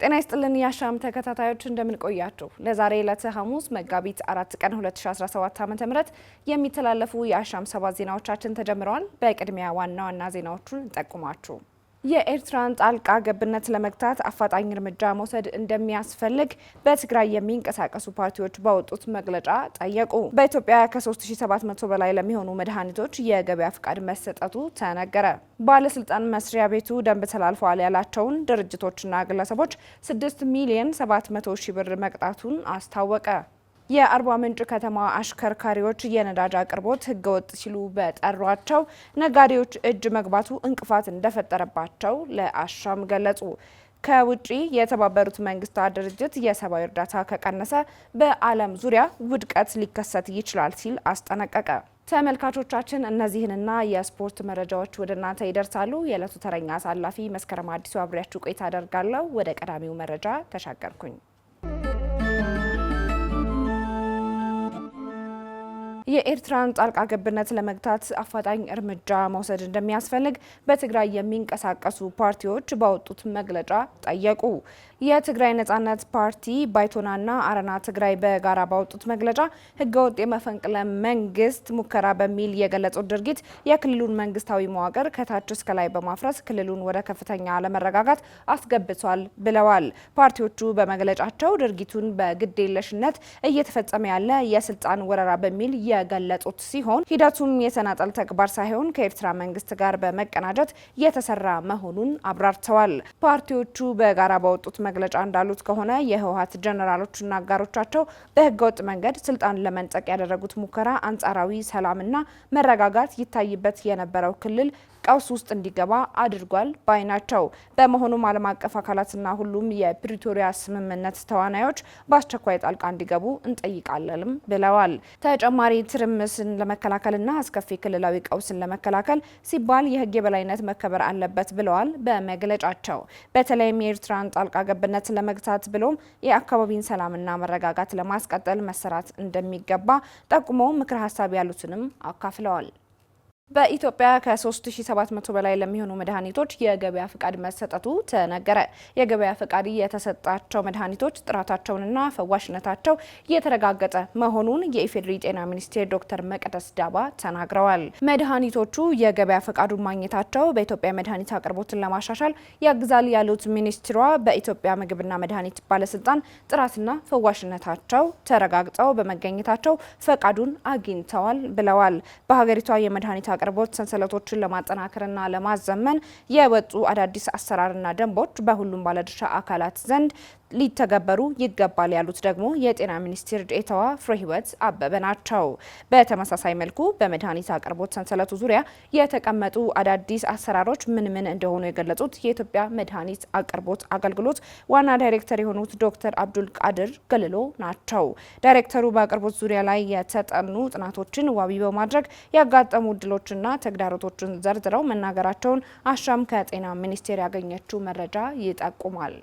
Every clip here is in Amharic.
ጤና ይስጥልን የአሻም ተከታታዮች እንደምን ቆያችሁ። ለዛሬ ዕለተ ሐሙስ መጋቢት 4 ቀን 2017 ዓ.ም የሚተላለፉ የአሻም 7 ዜናዎቻችን ተጀምረዋል። በቅድሚያ ዋና ዋና ዜናዎቹን እንጠቁማችሁ። የኤርትራን ጣልቃ ገብነት ለመግታት አፋጣኝ እርምጃ መውሰድ እንደሚያስፈልግ በትግራይ የሚንቀሳቀሱ ፓርቲዎች ባወጡት መግለጫ ጠየቁ። በኢትዮጵያ ከ3700 በላይ ለሚሆኑ መድኃኒቶች የገበያ ፍቃድ መሰጠቱ ተነገረ። ባለስልጣን መስሪያ ቤቱ ደንብ ተላልፈዋል ያላቸውን ድርጅቶችና ግለሰቦች 6 ሚሊዮን 700 ሺህ ብር መቅጣቱን አስታወቀ። የአርባ ምንጭ ከተማ አሽከርካሪዎች የነዳጅ አቅርቦት ህገወጥ ሲሉ በጠሯቸው ነጋዴዎች እጅ መግባቱ እንቅፋት እንደፈጠረባቸው ለአሻም ገለጹ። ከውጪ የተባበሩት መንግስታት ድርጅት የሰብአዊ እርዳታ ከቀነሰ በዓለም ዙሪያ ውድቀት ሊከሰት ይችላል ሲል አስጠነቀቀ። ተመልካቾቻችን እነዚህንና የስፖርት መረጃዎች ወደ እናንተ ይደርሳሉ። የዕለቱ ተረኛ አሳላፊ መስከረም አዲሱ አብሬያችሁ ቆይታ አደርጋለሁ። ወደ ቀዳሚው መረጃ ተሻገርኩኝ። የኤርትራን ጣልቃ ገብነት ለመግታት አፋጣኝ እርምጃ መውሰድ እንደሚያስፈልግ በትግራይ የሚንቀሳቀሱ ፓርቲዎች ባወጡት መግለጫ ጠየቁ። የትግራይ ነጻነት ፓርቲ ባይቶናና አረና ትግራይ በጋራ ባወጡት መግለጫ ህገወጥ የመፈንቅለ መንግስት ሙከራ በሚል የገለጹት ድርጊት የክልሉን መንግስታዊ መዋቅር ከታች እስከ ላይ በማፍረስ ክልሉን ወደ ከፍተኛ አለመረጋጋት አስገብቷል ብለዋል። ፓርቲዎቹ በመግለጫቸው ድርጊቱን በግዴለሽነት እየተፈጸመ ያለ የስልጣን ወረራ በሚል የገለጹት ሲሆን ሂደቱም የተናጠል ተግባር ሳይሆን ከኤርትራ መንግስት ጋር በመቀናጀት የተሰራ መሆኑን አብራርተዋል። ፓርቲዎቹ በጋራ ባወጡት መግለጫ እንዳሉት ከሆነ የህወሓት ጀነራሎችና አጋሮቻቸው በህገወጥ መንገድ ስልጣን ለመንጠቅ ያደረጉት ሙከራ አንጻራዊ ሰላምና መረጋጋት ይታይበት የነበረው ክልል ቀውስ ውስጥ እንዲገባ አድርጓል ባይ ናቸው። በመሆኑም ዓለም አቀፍ አካላትና ሁሉም የፕሪቶሪያ ስምምነት ተዋናዮች በአስቸኳይ ጣልቃ እንዲገቡ እንጠይቃለንም ብለዋል። ተጨማሪ ትርምስን ለመከላከልና አስከፊ ክልላዊ ቀውስን ለመከላከል ሲባል የህግ የበላይነት መከበር አለበት ብለዋል። በመግለጫቸው በተለይም የኤርትራን ጣልቃ ገብነት ለመግታት ብሎም የአካባቢን ሰላምና መረጋጋት ለማስቀጠል መሰራት እንደሚገባ ጠቁመው ምክረ ሀሳብ ያሉትንም አካፍለዋል። በኢትዮጵያ ከ3700 በላይ ለሚሆኑ መድኃኒቶች የገበያ ፍቃድ መሰጠቱ ተነገረ። የገበያ ፍቃድ የተሰጣቸው መድኃኒቶች ጥራታቸውንና ፈዋሽነታቸው የተረጋገጠ መሆኑን የኢፌዴሪ ጤና ሚኒስቴር ዶክተር መቅደስ ዳባ ተናግረዋል። መድኃኒቶቹ የገበያ ፍቃዱን ማግኘታቸው በኢትዮጵያ መድኃኒት አቅርቦትን ለማሻሻል ያግዛል ያሉት ሚኒስትሯ በኢትዮጵያ ምግብና መድኃኒት ባለስልጣን ጥራትና ፈዋሽነታቸው ተረጋግጠው በመገኘታቸው ፈቃዱን አግኝተዋል ብለዋል። በሀገሪቷ የመድኃኒት አቅርቦት ሰንሰለቶችን ለማጠናከርና ለማዘመን የወጡ አዳዲስ አሰራርና ደንቦች በሁሉም ባለድርሻ አካላት ዘንድ ሊተገበሩ ይገባል ያሉት ደግሞ የጤና ሚኒስቴር ዴኤታዋ ፍሬህይወት አበበ ናቸው። በተመሳሳይ መልኩ በመድኃኒት አቅርቦት ሰንሰለቱ ዙሪያ የተቀመጡ አዳዲስ አሰራሮች ምን እንደሆኑ የገለጹት የኢትዮጵያ መድኃኒት አቅርቦት አገልግሎት ዋና ዳይሬክተር የሆኑት ዶክተር አብዱል ቃድር ገልሎ ናቸው። ዳይሬክተሩ በአቅርቦት ዙሪያ ላይ የተጠኑ ጥናቶችን ዋቢ በማድረግ ያጋጠሙ እድሎችና ተግዳሮቶችን ዘርዝረው መናገራቸውን አሻም ከጤና ሚኒስቴር ያገኘችው መረጃ ይጠቁማል።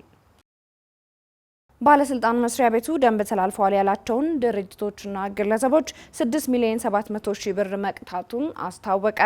ባለስልጣን መስሪያ ቤቱ ደንብ ተላልፈዋል ያላቸውን ድርጅቶችና ግለሰቦች 6 ሚሊዮን 700 ሺህ ብር መቅጣቱን አስታወቀ።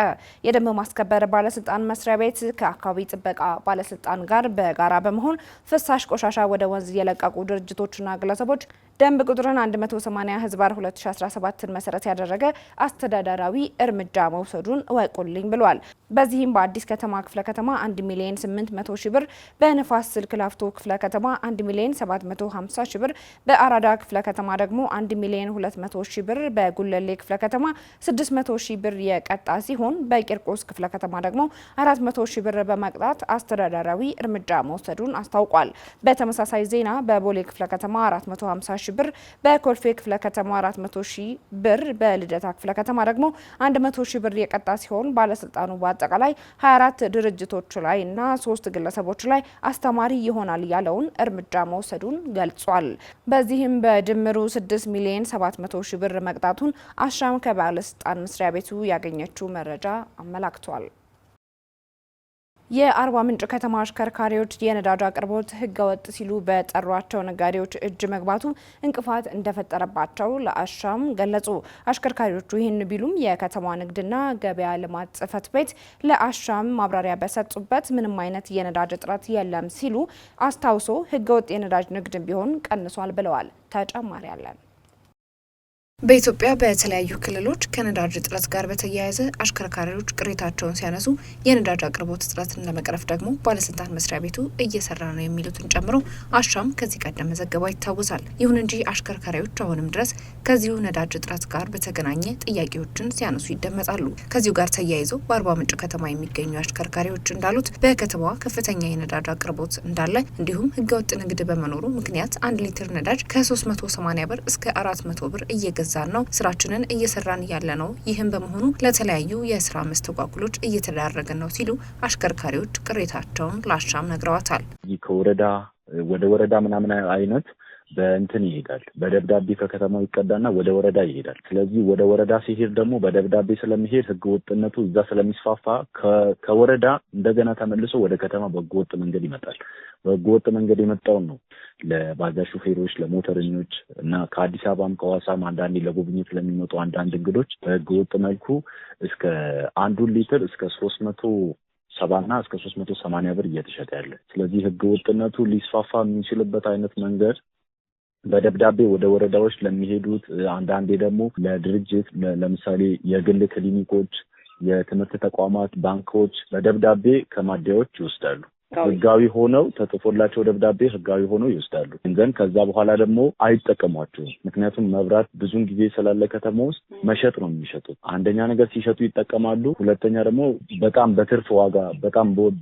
የደንብ ማስከበር ባለስልጣን መስሪያ ቤት ከአካባቢ ጥበቃ ባለስልጣን ጋር በጋራ በመሆን ፍሳሽ ቆሻሻ ወደ ወንዝ የለቀቁ ድርጅቶችና ግለሰቦች ደንብ ቁጥርን 180/2017 መሰረት ያደረገ አስተዳደራዊ እርምጃ መውሰዱን እወቁልኝ ብሏል። በዚህም በአዲስ ከተማ ክፍለ ከተማ 1 ሚሊዮን 800 ሺህ ብር፣ በንፋስ ስልክ ላፍቶ ክፍለ ከተማ 1 ሚሊዮን 750 ሺህ ብር፣ በአራዳ ክፍለ ከተማ ደግሞ 1 ሚሊዮን 200 ሺህ ብር፣ በጉለሌ ክፍለ ከተማ 600 ሺህ ብር የቀጣ ሲሆን በቂርቆስ ክፍለ ከተማ ደግሞ 400 ሺህ ብር በመቅጣት አስተዳደራዊ እርምጃ መውሰዱን አስታውቋል። በተመሳሳይ ዜና በቦሌ ክፍለ ከተማ 450 ሺህ ብር፣ በኮልፌ ክፍለ ከተማ 400 ሺህ ብር፣ በልደታ ክፍለ ከተማ ደግሞ 100 ሺህ ብር የቀጣ ሲሆን ባለስልጣኑ በአጠቃላይ 24 ድርጅቶች ላይ እና 3 ግለሰቦች ላይ አስተማሪ ይሆናል ያለውን እርምጃ መውሰዱን ገልጿል። በዚህም በድምሩ 6 ሚሊዮን 700 ሺህ ብር መቅጣቱን አሻም ከባለስልጣን መስሪያ ቤቱ ያገኘችው መረጃ አመላክቷል። የአርባ ምንጭ ከተማ አሽከርካሪዎች የነዳጅ አቅርቦት ህገወጥ ሲሉ በጠሯቸው ነጋዴዎች እጅ መግባቱ እንቅፋት እንደፈጠረባቸው ለአሻም ገለጹ። አሽከርካሪዎቹ ይህን ቢሉም የከተማ ንግድና ገበያ ልማት ጽሕፈት ቤት ለአሻም ማብራሪያ በሰጡበት ምንም አይነት የነዳጅ እጥረት የለም ሲሉ አስታውሶ ህገወጥ የነዳጅ ንግድ ቢሆን ቀንሷል ብለዋል። ተጨማሪ አለን። በኢትዮጵያ በተለያዩ ክልሎች ከነዳጅ እጥረት ጋር በተያያዘ አሽከርካሪዎች ቅሬታቸውን ሲያነሱ የነዳጅ አቅርቦት እጥረትን ለመቅረፍ ደግሞ ባለስልጣን መስሪያ ቤቱ እየሰራ ነው የሚሉትን ጨምሮ አሻም ከዚህ ቀደም መዘገባው ይታወሳል። ይሁን እንጂ አሽከርካሪዎች አሁንም ድረስ ከዚሁ ነዳጅ እጥረት ጋር በተገናኘ ጥያቄዎችን ሲያነሱ ይደመጣሉ። ከዚሁ ጋር ተያይዞ በአርባ ምንጭ ከተማ የሚገኙ አሽከርካሪዎች እንዳሉት በከተማዋ ከፍተኛ የነዳጅ አቅርቦት እንዳለ እንዲሁም ህገወጥ ንግድ በመኖሩ ምክንያት 1 ሊትር ነዳጅ ከ380 ብር እስከ 400 ብር እየገዛ ነው ስራችንን እየሰራን ያለ ነው። ይህም በመሆኑ ለተለያዩ የስራ መስተጓጉሎች እየተዳረገ ነው ሲሉ አሽከርካሪዎች ቅሬታቸውን ለአሻም ነግረዋታል። ከወረዳ ወደ ወረዳ ምናምን አይነት በእንትን ይሄዳል። በደብዳቤ ከከተማው ይቀዳና ወደ ወረዳ ይሄዳል። ስለዚህ ወደ ወረዳ ሲሄድ ደግሞ በደብዳቤ ስለሚሄድ ህገወጥነቱ እዛ ስለሚስፋፋ ከወረዳ እንደገና ተመልሶ ወደ ከተማ በህገወጥ መንገድ ይመጣል። በህገወጥ መንገድ የመጣውን ነው ለባጃጅ ሹፌሮች፣ ለሞተረኞች እና ከአዲስ አበባም ከሐዋሳም አንዳንዴ ለጉብኝት ለሚመጡ አንዳንድ እንግዶች በህገወጥ መልኩ እስከ 1 ሊትር እስከ 370 እስከ 380 ብር እየተሸጠ ያለ። ስለዚህ ህገወጥነቱ ሊስፋፋ የሚችልበት አይነት መንገድ በደብዳቤ ወደ ወረዳዎች ለሚሄዱት አንዳንዴ ደግሞ ለድርጅት ለምሳሌ የግል ክሊኒኮች፣ የትምህርት ተቋማት፣ ባንኮች በደብዳቤ ከማደያዎች ይወስዳሉ። ህጋዊ ሆነው ተጽፎላቸው ደብዳቤ ህጋዊ ሆነው ይወስዳሉ። ግን ከዛ በኋላ ደግሞ አይጠቀሟቸውም። ምክንያቱም መብራት ብዙን ጊዜ ስላለ ከተማ ውስጥ መሸጥ ነው የሚሸጡት። አንደኛ ነገር ሲሸጡ ይጠቀማሉ። ሁለተኛ ደግሞ በጣም በትርፍ ዋጋ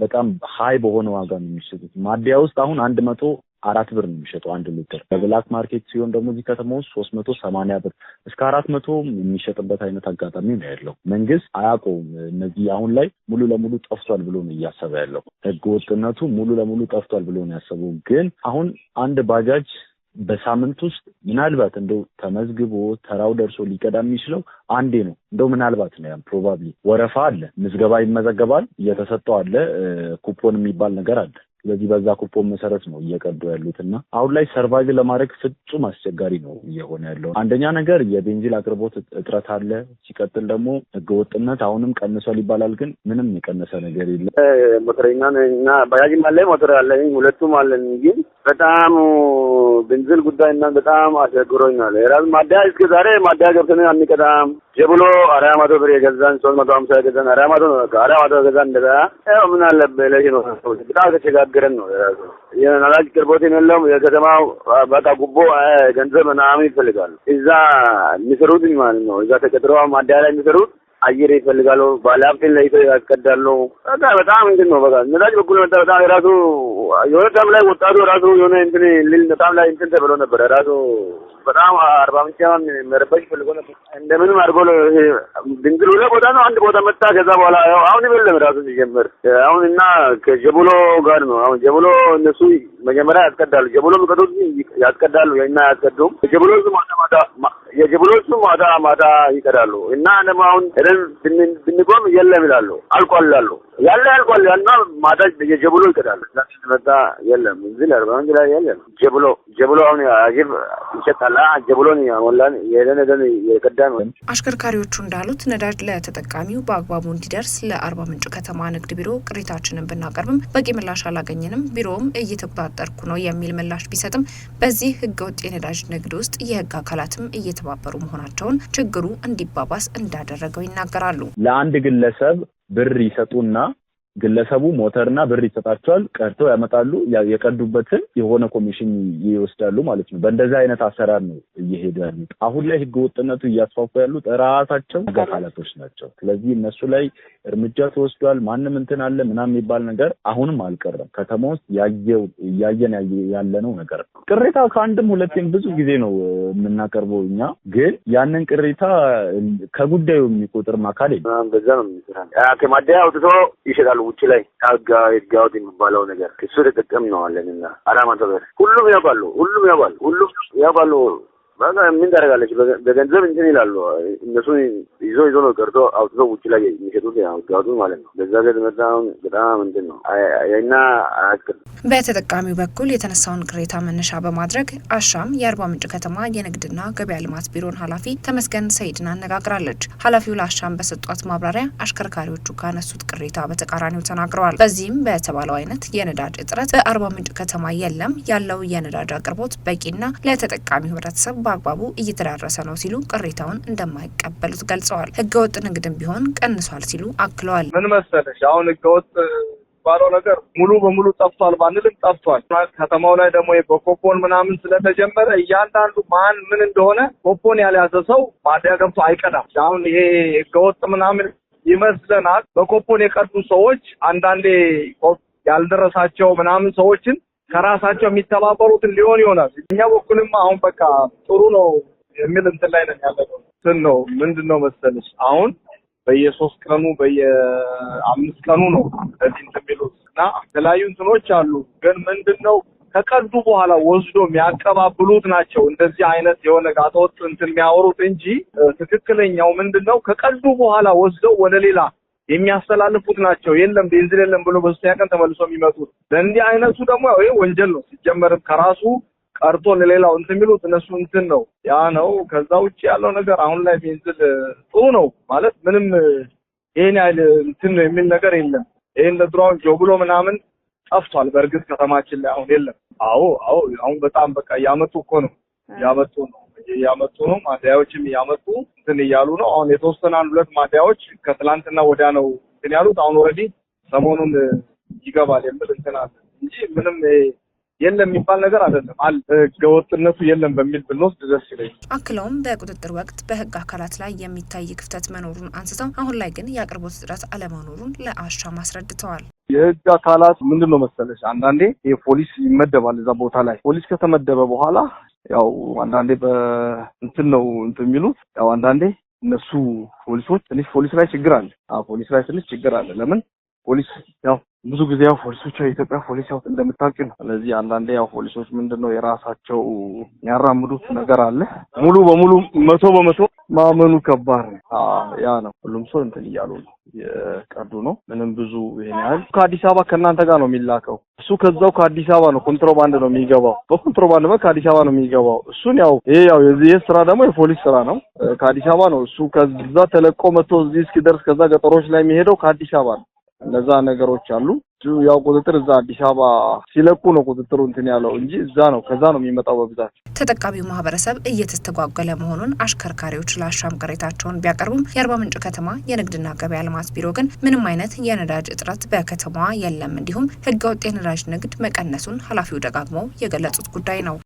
በጣም ሃይ በሆነ ዋጋ ነው የሚሸጡት። ማደያ ውስጥ አሁን 104 ብር ነው የሚሸጠው 1 ሊትር። በብላክ ማርኬት ሲሆን ደግሞ እዚህ ከተማ ውስጥ 380 ብር እስከ 400 የሚሸጥበት አይነት አጋጣሚ ነው ያለው። መንግስት አያውቀውም። እነዚህ አሁን ላይ ሙሉ ለሙሉ ጠፍቷል ብሎ ነው እያሰበ ያለው። ህገወጥነቱ ሙሉ ለሙሉ ጠፍቷል ብሎ ነው ያሰበው። ግን አሁን አንድ ባጃጅ በሳምንት ውስጥ ምናልባት እንደው ተመዝግቦ ተራው ደርሶ ሊቀዳ የሚችለው አንዴ ነው። እንደው ምናልባት ነው ያም ፕሮባብሊ ወረፋ አለ፣ ምዝገባ ይመዘገባል፣ እየተሰጠው አለ፣ ኩፖን የሚባል ነገር አለ። ስለዚህ በዛ ኩፖን መሰረት ነው እየቀዱ ያሉትና አሁን ላይ ሰርቫይቭ ለማድረግ ፍጹም አስቸጋሪ ነው እየሆነ ያለው። አንደኛ ነገር የቤንዚን አቅርቦት እጥረት አለ። ሲቀጥል ደግሞ ህገወጥነት አሁንም ቀንሷል ይባላል፣ ግን ምንም የቀነሰ ነገር የለም። ሞተረኛ እና ባጃጅም አለ ሞተር አለ፣ ሁለቱም አለን። ግን በጣም ቤንዚን ጉዳይና በጣም አስቸግሮኛል። የራስ ማደያ እስከ ዛሬ ማደያ ገብተን አንቀዳም። ጀብሎ 400 ብር የገዛን 350 የገዛን 400 ነው። 400 የገዛን እንደዛ ያው ምን አለበት ለሽ ነው በጣም ተቸጋግረን ነው። የነዳጅ አቅርቦት የለም። የከተማው በቃ ጉቦ ገንዘብ ምናምን ይፈልጋሉ። እዛ የሚሰሩት ማለት ነው። እዛ ተቀጥረው ማደያ ላይ የሚሰሩት አየር ይፈልጋሉ። ባለሀብትን ላይ ያስቀዳሉ። በጣም እንትን ነው። በቃ ነዳጅ በኩል መጣ። በጣም የራሱ የሆነ ታም ላይ ወጣቱ ራሱ የሆነ እንትን ሊል በጣም ላይ እንትን ተብሎ ነበር። ራሱ በጣም 40 ምንጫን መረበሽ ፈልጎ ነበር። እንደምንም አድርጎ ድንግል ሁለት ቦታ ነው አንድ ቦታ መጣ። ከዛ በኋላ አሁን ይበለም ራሱ ሲጀምር አሁን እና ከጀብሎ ጋር ነው። አሁን ጀብሎ እነሱ መጀመሪያ ያስቀዳሉ። ጀብሎ ምቀዱት ያስቀዳሉ እና ያስቀዱም የጀብሎቹ ማታ ይቀዳሉ እና ደግሞ አሁን ብንቆም የለም ይላሉ። አልቋል ይላሉ። ያለ አልቋል እና ማታ የጀብሎ ይቀዳሉ። ስለዚህ የለም እዚህ ላይ የለም ጀብሎ አሁን አጅብ ይሸጣል። ጀብሎን ያሞላን የለነደን የቀዳን። አሽከርካሪዎቹ እንዳሉት ነዳጅ ለተጠቃሚው በአግባቡ እንዲደርስ ለአርባ ምንጭ ከተማ ንግድ ቢሮ ቅሬታችንን ብናቀርብም በቂ ምላሽ አላገኘንም። ቢሮውም እየተቆጣጠርኩ ነው የሚል ምላሽ ቢሰጥም በዚህ ህገወጥ የነዳጅ ንግድ ውስጥ የህግ አካላትም እየተባበሩ መሆናቸውን ችግሩ እንዲባባስ እንዳደረገው ይናገራሉ። ለአንድ ግለሰብ ብር ይሰጡና ግለሰቡ ሞተርና ብር ይሰጣቸዋል። ቀርተው ያመጣሉ። የቀዱበትን የሆነ ኮሚሽን ይወስዳሉ ማለት ነው። በእንደዚህ አይነት አሰራር ነው እየሄዱ ያሉት። አሁን ላይ ህገወጥነቱ እያስፋፉ ያሉት ራሳቸው አካላቶች ናቸው። ስለዚህ እነሱ ላይ እርምጃ ተወስዷል። ማንም እንትን አለ ምናምን የሚባል ነገር አሁንም አልቀረም። ከተማ ውስጥ እያየን ያለነው ነገር ነው። ቅሬታ ከአንድም ሁለቴም ብዙ ጊዜ ነው የምናቀርበው እኛ። ግን ያንን ቅሬታ ከጉዳዩ የሚቆጥር አካል የለም። በዛ ነው የሚሰራ ከማደያ አውጥቶ ይሸጣሉ። ውጭ ላይ ህጋወጥ የሚባለው ነገር እሱ ተጠቀም ነው አለንና 400 ብር ሁሉም ያውቃሉ። በቃ ምን ታደርጋለች? በገንዘብ እንትን ይላሉ እነሱ ይዞ ነው ቀርቶ አውጥቶ ውጭ ላይ የሚሸጡት ያውጣቱ ማለት ነው። በዛ ገድ መጣውን በጣም እንትን ነው አይና አክል በተጠቃሚው በኩል የተነሳውን ቅሬታ መነሻ በማድረግ አሻም የአርባ ምንጭ ከተማ የንግድና ገበያ ልማት ቢሮን ኃላፊ ተመስገን ሰይድን አነጋግራለች። ኃላፊው ለአሻም በሰጧት ማብራሪያ አሽከርካሪዎቹ ካነሱት ቅሬታ በተቃራኒው ተናግረዋል። በዚህም በተባለው አይነት የነዳጅ እጥረት በአርባ ምንጭ ከተማ የለም፣ ያለው የነዳጅ አቅርቦት በቂና ለተጠቃሚው ህብረተሰብ በአግባቡ እየተዳረሰ ነው ሲሉ ቅሬታውን እንደማይቀበሉት ገልጸዋል። ህገወጥ ንግድም ቢሆን ቀንሷል ሲሉ አክለዋል። ምን መሰለሽ አሁን ህገወጥ ባለው ነገር ሙሉ በሙሉ ጠፍቷል ባንልም ጠፍቷል። ከተማው ላይ ደግሞ በኮፖን ምናምን ስለተጀመረ እያንዳንዱ ማን ምን እንደሆነ ኮፖን ያልያዘ ሰው ማደያ ገብቶ አይቀዳም። አሁን ይሄ ህገወጥ ምናምን ይመስለናል። በኮፖን የቀዱ ሰዎች አንዳንዴ ያልደረሳቸው ምናምን ሰዎችን ከራሳቸው የሚተባበሩትን ሊሆን ይሆናል። እኛ በኩልም አሁን በቃ ጥሩ ነው የሚል እንትን ላይ ነን ያለነው። ነው ምንድነው መሰለሽ አሁን በየ3 ቀኑ በየ5 ቀኑ ነው እንደዚህ እንደሚሉት እና የተለያዩ እንትኖች አሉ። ግን ምንድነው ከቀዱ በኋላ ወስዶ የሚያቀባብሉት ናቸው እንደዚህ አይነት የሆነ ጋጠወጥ እንትን የሚያወሩት እንጂ ትክክለኛው ምንድነው ከቀዱ በኋላ ወስደው ወደ ሌላ የሚያስተላልፉት ናቸው። የለም ቤንዚን የለም ብሎ በሶስተኛ ቀን ተመልሶ የሚመጡት ለእንዲህ አይነቱ ደግሞ ይሄ ወንጀል ነው። ሲጀመርም ከራሱ ቀርቶ ለሌላው እንትን የሚሉት እነሱ እንትን ነው ያ ነው። ከዛ ውጪ ያለው ነገር አሁን ላይ ቤንዚን ጥሩ ነው ማለት ምንም ይሄን ያህል እንትን ነው የሚል ነገር የለም። ይሄን ለድሮውን ጆብሎ ምናምን ጠፍቷል። በእርግጥ ከተማችን ላይ አሁን የለም። አዎ አሁን በጣም በቃ ያመጡ እኮ ነው ያመጡ ነው ማደያዎችም ያመጡ እንትን እያሉ ነው። አሁን የተወሰነ 1-2 ማደያዎች ከትላንትና ወዲያ ነው እንትን ያሉት። አሁን ኦልሬዲ ሰሞኑን ይገባል የሚል እንትን አለ እንጂ ምንም የለም የሚባል ነገር አይደለም። ህገወጥነቱ የለም በሚል ብንወስድ ደስ ይለኛል። አክለውም በቁጥጥር ወቅት በህግ አካላት ላይ የሚታይ ክፍተት መኖሩን አንስተው አሁን ላይ ግን የአቅርቦት እጥረት አለመኖሩን ለአሻም አስረድተዋል። የህግ አካላት ምንድነው መሰለሽ አንዳንዴ የፖሊስ ይመደባል እዛ ቦታ ላይ ፖሊስ ከተመደበ በኋላ ያው አንዳንዴ በእንትን ነው እንትን የሚሉት ያው አንዳንዴ እነሱ ፖሊሶች ፖሊስ ላይ ችግር አለ። ፖሊስ ላይ ችግር አለ። ለምን ፖሊስ ያው ብዙ ጊዜ ያው ፖሊሶች የኢትዮጵያ ፖሊስ ያው እንደምታውቂ ነው። ስለዚህ አንዳንዴ ያው ፖሊሶች ምንድነው የራሳቸው ያራምዱት ነገር አለ። ሙሉ በሙሉ 100% ማመኑ ከባድ ነው። ያ ነው ሁሉም ሰው እንትን እያሉ ነው የቀዱ ነው። ምንም ብዙ ይሄን ያህል ከአዲስ አበባ ከእናንተ ጋር ነው የሚላከው። እሱ ከዛው ከአዲስ አበባ ነው ኮንትሮባንድ ነው የሚገባው። በኮንትሮባንድ ከአዲስ አበባ ነው የሚገባው። እሱን ያው የዚህ ስራ ደግሞ የፖሊስ ስራ ነው። ከአዲስ አበባ ነው እሱ ከዛ ተለቆ መጥቶ እዚህ እስኪደርስ ከዛ ገጠሮች ላይ የሚሄደው ከአዲስ አበባ ነው። እነዛ ነገሮች አሉ። ያው ቁጥጥር እዛ አዲስ አበባ ሲለቁ ነው ቁጥጥሩ እንትን ያለው እንጂ እዛ ነው ከዛ ነው የሚመጣው በብዛት። ተጠቃሚው ማህበረሰብ እየተስተጓጎለ መሆኑን አሽከርካሪዎች ለአሻም ቅሬታቸውን ቢያቀርቡም የአርባ ምንጭ ከተማ የንግድና ገበያ ልማት ቢሮ ግን ምንም አይነት የነዳጅ እጥረት በከተማዋ የለም፣ እንዲሁም ህገወጥ የነዳጅ ንግድ መቀነሱን ኃላፊው ደጋግመው የገለጹት ጉዳይ ነው።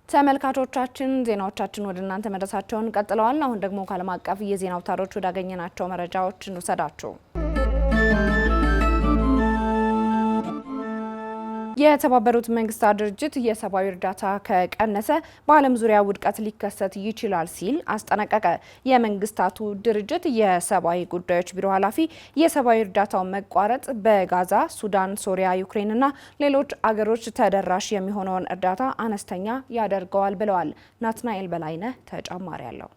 ተመልካቾቻችን ዜናዎቻችን ወደ እናንተ መድረሳቸውን ቀጥለዋል። አሁን ደግሞ ከዓለም አቀፍ የዜና አውታሮች ወዳገኘናቸው መረጃዎች እንውሰዳችሁ። የተባበሩት መንግስታት ድርጅት የሰብአዊ እርዳታ ከቀነሰ በዓለም ዙሪያ ውድቀት ሊከሰት ይችላል ሲል አስጠነቀቀ። የመንግስታቱ ድርጅት የሰብአዊ ጉዳዮች ቢሮ ኃላፊ የሰብአዊ እርዳታው መቋረጥ በጋዛ፣ ሱዳን፣ ሶሪያ፣ ዩክሬንና ሌሎች አገሮች ተደራሽ የሚሆነውን እርዳታ አነስተኛ ያደርገዋል ብለዋል። ናትናኤል በላይነህ ተጨማሪ አለው።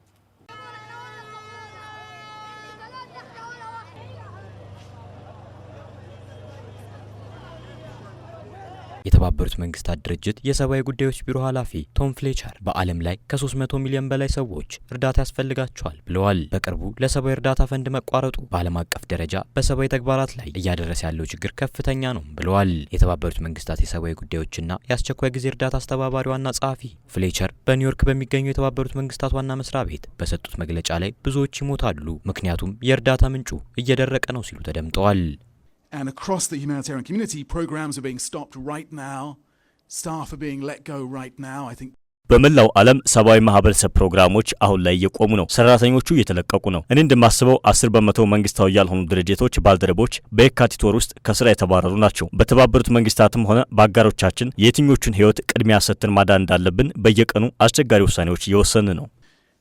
የተባበሩት መንግስታት ድርጅት የሰብአዊ ጉዳዮች ቢሮ ኃላፊ ቶም ፍሌቸር በዓለም ላይ ከ300 ሚሊዮን በላይ ሰዎች እርዳታ ያስፈልጋቸዋል ብለዋል። በቅርቡ ለሰብአዊ እርዳታ ፈንድ መቋረጡ በዓለም አቀፍ ደረጃ በሰብአዊ ተግባራት ላይ እያደረሰ ያለው ችግር ከፍተኛ ነው ብለዋል። የተባበሩት መንግስታት የሰብአዊ ጉዳዮችና የአስቸኳይ ጊዜ እርዳታ አስተባባሪ ዋና ጸሐፊ ፍሌቸር በኒውዮርክ በሚገኘው የተባበሩት መንግስታት ዋና መስሪያ ቤት በሰጡት መግለጫ ላይ ብዙዎች ይሞታሉ፣ ምክንያቱም የእርዳታ ምንጩ እየደረቀ ነው ሲሉ ተደምጠዋል። And across the humanitarian community, programs are being stopped right now. Staff are being let go right now. I think በመላው ዓለም ሰብአዊ ማህበረሰብ ፕሮግራሞች አሁን ላይ እየቆሙ ነው። ሰራተኞቹ እየተለቀቁ ነው። እኔ እንደማስበው 10% መንግስታዊ ያልሆኑ ድርጅቶች ባልደረቦች በየካቲት ወር ውስጥ ከስራ የተባረሩ ናቸው። በተባበሩት መንግስታትም ሆነ በአጋሮቻችን የትኞቹን ህይወት ቅድሚያ ሰጥተን ማዳን እንዳለብን በየቀኑ አስቸጋሪ ውሳኔዎች እየወሰንን ነው።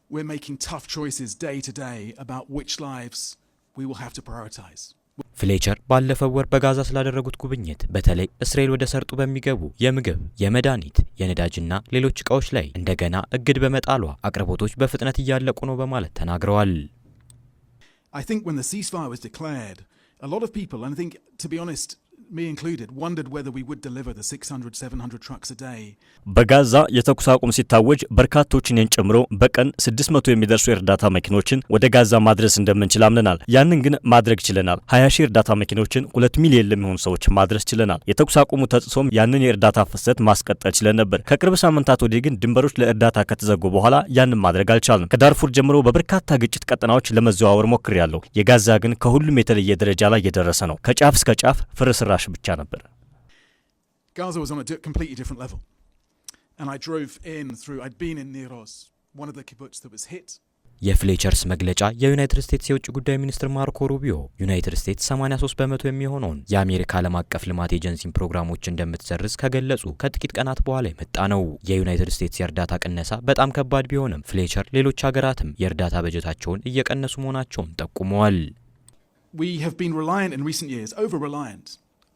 We're making tough choices day to day about which lives we will have to prioritize. ፍሌቸር ባለፈው ወር በጋዛ ስላደረጉት ጉብኝት በተለይ እስራኤል ወደ ሰርጡ በሚገቡ የምግብ፣ የመድኃኒት፣ የነዳጅና ሌሎች እቃዎች ላይ እንደገና እግድ በመጣሏ አቅርቦቶች በፍጥነት እያለቁ ነው በማለት ተናግረዋል። I think when the ceasefire was declared, a lot of people, and I think, to be honest, me included, wondered whether we would deliver the 600-700 trucks a day. በጋዛ የተኩስ አቁም ሲታወጅ በርካቶችን ጨምሮ በቀን 600 የሚደርሱ የእርዳታ መኪኖችን ወደ ጋዛ ማድረስ እንደምንችል አምነናል። ያንን ግን ማድረግ ችለናል። 20 ሺህ እርዳታ መኪኖችን 2 ሚሊዮን ለሚሆኑ ሰዎች ማድረስ ችለናል። የተኩስ አቁሙ ተጽሶም ያንን የእርዳታ ፍሰት ማስቀጠል ችለን ነበር። ከቅርብ ሳምንታት ወዲህ ግን ድንበሮች ለእርዳታ ከተዘጉ በኋላ ያንን ማድረግ አልቻልንም። ከዳርፉር ጀምሮ በበርካታ ግጭት ቀጠናዎች ለመዘዋወር ሞክሬያለሁ። የጋዛ ግን ከሁሉም የተለየ ደረጃ ላይ እየደረሰ ነው። ከጫፍ እስከ ጫፍ ፍርስራሽ ብቻ ነበር። Gaza was on a completely different level. And I drove in through, I'd been in Niros, one of the kibbutz that was hit. የፍሌቸርስ መግለጫ የዩናይትድ ስቴትስ የውጭ ጉዳይ ሚኒስትር ማርኮ ሩቢዮ ዩናይትድ ስቴትስ 83% የሚሆነውን የአሜሪካ ዓለም አቀፍ ልማት ኤጀንሲን ፕሮግራሞች እንደምትሰርዝ ከገለጹ ከጥቂት ቀናት በኋላ የመጣ ነው። የዩናይትድ ስቴትስ የእርዳታ ቅነሳ በጣም ከባድ ቢሆንም ፍሌቸር ሌሎች ሀገራትም የእርዳታ በጀታቸውን እየቀነሱ መሆናቸውን ጠቁመዋል። We have been reliant in recent years, over-reliant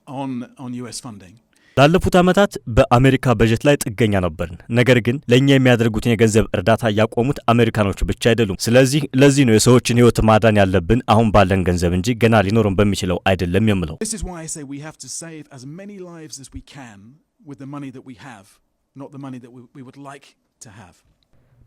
on US funding. ላለፉት ዓመታት በአሜሪካ በጀት ላይ ጥገኛ ነበርን። ነገር ግን ለኛ የሚያደርጉትን የገንዘብ እርዳታ ያቆሙት አሜሪካኖች ብቻ አይደሉም። ስለዚህ ለዚህ ነው የሰዎችን ሕይወት ማዳን ያለብን አሁን ባለን ገንዘብ እንጂ ገና ሊኖርን በሚችለው አይደለም የምለው። This is why I say we have to save as many lives as we can with the money that we have, not the money that we would like to have.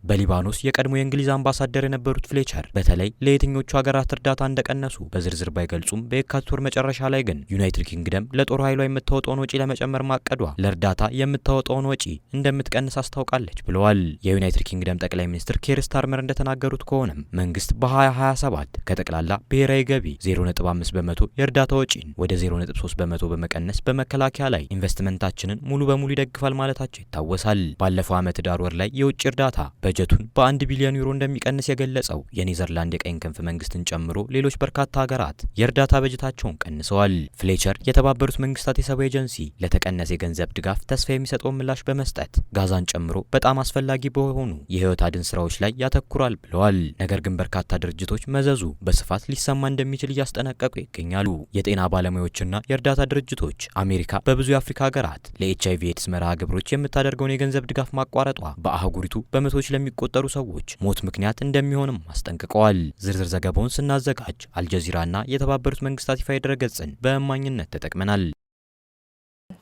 በሊባኖስ የቀድሞ የእንግሊዝ አምባሳደር የነበሩት ፍሌቸር በተለይ ለየትኞቹ ሀገራት እርዳታ እንደቀነሱ በዝርዝር ባይገልጹም በየካቲት ወር መጨረሻ ላይ ግን ዩናይትድ ኪንግደም ለጦር ኃይሏ የምታወጣውን ወጪ ለመጨመር ማቀዷ ለእርዳታ የምታወጣውን ወጪ እንደምትቀንስ አስታውቃለች ብለዋል። የዩናይትድ ኪንግደም ጠቅላይ ሚኒስትር ኬር ስታርመር እንደተናገሩት ከሆነም መንግስት በ2027 ከጠቅላላ ብሔራዊ ገቢ 0.5 በመቶ የእርዳታ ወጪን ወደ 0.3 በመቶ በመቀነስ በመከላከያ ላይ ኢንቨስትመንታችንን ሙሉ በሙሉ ይደግፋል ማለታቸው ይታወሳል። ባለፈው ዓመት ዳር ወር ላይ የውጭ እርዳታ በጀቱን በ1 ቢሊዮን ዩሮ እንደሚቀንስ የገለጸው የኔዘርላንድ የቀኝ ክንፍ መንግስትን ጨምሮ ሌሎች በርካታ ሀገራት የእርዳታ በጀታቸውን ቀንሰዋል። ፍሌቸር የተባበሩት መንግስታት የሰብአዊ ኤጀንሲ ለተቀነሰ የገንዘብ ድጋፍ ተስፋ የሚሰጠውን ምላሽ በመስጠት ጋዛን ጨምሮ በጣም አስፈላጊ በሆኑ የህይወት አድን ስራዎች ላይ ያተኩራል ብለዋል። ነገር ግን በርካታ ድርጅቶች መዘዙ በስፋት ሊሰማ እንደሚችል እያስጠነቀቁ ይገኛሉ። የጤና ባለሙያዎችና የእርዳታ ድርጅቶች አሜሪካ በብዙ የአፍሪካ ሀገራት ለኤችአይቪ ኤድስ መርሃ ግብሮች የምታደርገውን የገንዘብ ድጋፍ ማቋረጧ በአህጉሪቱ በመቶዎች ለሚቆጠሩ ሰዎች ሞት ምክንያት እንደሚሆንም አስጠንቅቀዋል። ዝርዝር ዘገባውን ስናዘጋጅ አልጀዚራና የተባበሩት መንግስታት ይፋ ድረገጽን በእማኝነት ተጠቅመናል።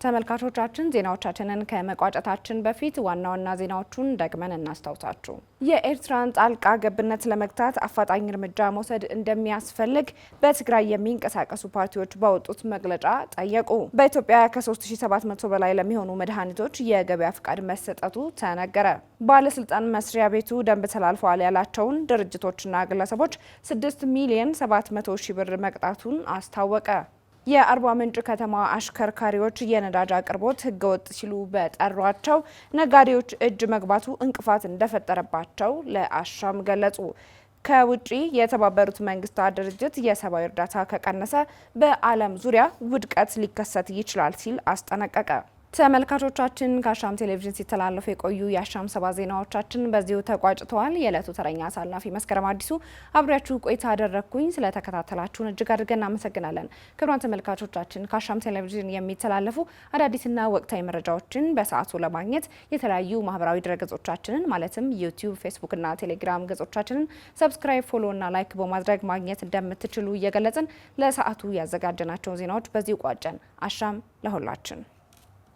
ተመልካቾቻችን ዜናዎቻችንን ከመቋጨታችን በፊት ዋና ዋና ዜናዎቹን ደግመን እናስታውሳችሁ። የኤርትራን ጣልቃ ገብነት ለመግታት አፋጣኝ እርምጃ መውሰድ እንደሚያስፈልግ በትግራይ የሚንቀሳቀሱ ፓርቲዎች ባወጡት መግለጫ ጠየቁ። በኢትዮጵያ ከ3700 በላይ ለሚሆኑ መድኃኒቶች የገበያ ፍቃድ መሰጠቱ ተነገረ። ባለስልጣን መስሪያ ቤቱ ደንብ ተላልፈዋል ያላቸውን ድርጅቶችና ግለሰቦች 6 ሚሊዮን 700 ሺህ ብር መቅጣቱን አስታወቀ። የአርባ ምንጭ ከተማ አሽከርካሪዎች የነዳጅ አቅርቦት ህገወጥ ሲሉ በጠሯቸው ነጋዴዎች እጅ መግባቱ እንቅፋት እንደፈጠረባቸው ለአሻም ገለጹ። ከውጪ የተባበሩት መንግስታት ድርጅት የሰብአዊ እርዳታ ከቀነሰ በዓለም ዙሪያ ውድቀት ሊከሰት ይችላል ሲል አስጠነቀቀ። ተመልካቾቻችን ከአሻም ቴሌቪዥን ሲተላለፉ የቆዩ የአሻም 7 ዜናዎቻችን በዚሁ ተቋጭተዋል። የዕለቱ ተረኛ አሳላፊ መስከረም አዲሱ አብሬያችሁ ቆይታ አደረግኩኝ። ስለተከታተላችሁን እጅግ አድርገን እናመሰግናለን። ክቡራን ተመልካቾቻችን ከአሻም ቴሌቪዥን የሚተላለፉ አዳዲስና ወቅታዊ መረጃዎችን በሰዓቱ ለማግኘት የተለያዩ ማህበራዊ ድረገጾቻችንን ማለትም ዩቲዩብ፣ ፌስቡክ እና ቴሌግራም ገጾቻችንን ሰብስክራይብ፣ ፎሎ እና ላይክ በማድረግ ማግኘት እንደምትችሉ እየገለጽን ለሰዓቱ ያዘጋጀናቸውን ዜናዎች በዚሁ ቋጨን። አሻም ለሁላችን!